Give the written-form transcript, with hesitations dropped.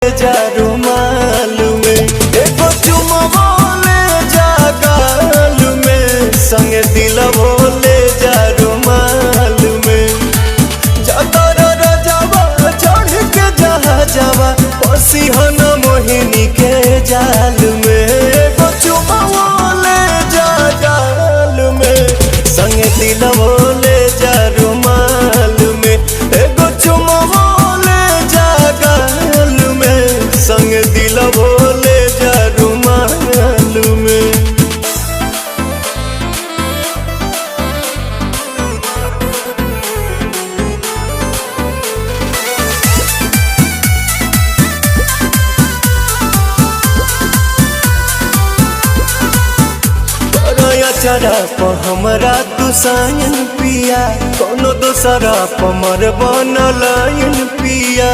जा रुमाल में एगो चुमवा ले जा गाल में संगे दिलवो ले जा रुमाल में जतर रजवा चढ़ के जहा जावा पसी हन मोहिनी के जाल में एगो चुमवा ले जा गाल में संगे दिलवो ले जा रुमाल में एगो चुमवा ले जा गाल में संग दिलवो ले जा रुमाल में। चरा प हमरा तू सायन पिया कोनो दोसरा प मर बनलायन पिया।